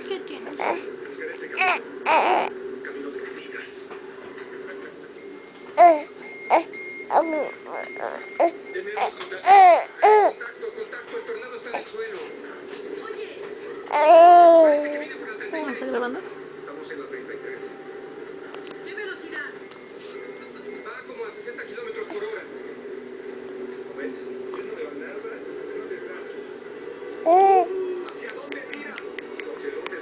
¿Qué tienes? Tenemos contacto, el tornado está en el suelo. Parece que viene por el 33. ¿Estás grabando? Estamos en la 33. ¿Qué velocidad? Va como a 60 kilómetros por hora. ¿Cómo ves? Yo no veo nada, no ves nada. ¿Hacia dónde mira?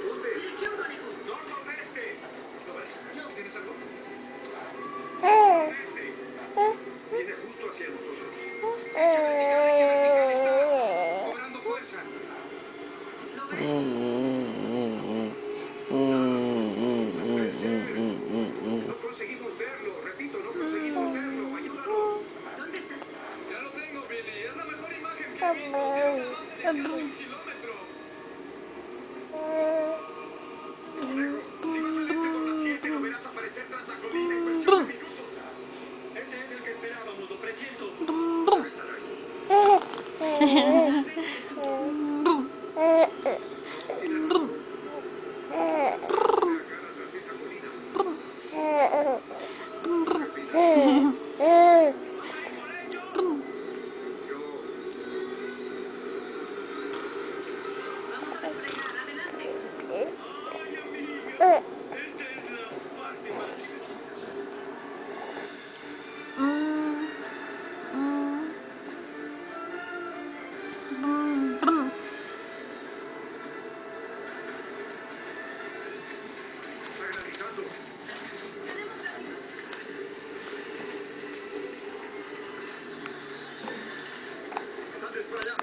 ¿Dónde? Dirección, conejo. Nordeste. No. ¿Tienes algo? Nordeste. Viene justo hacia nosotros. Cobrando fuerza. ¿Lo ves?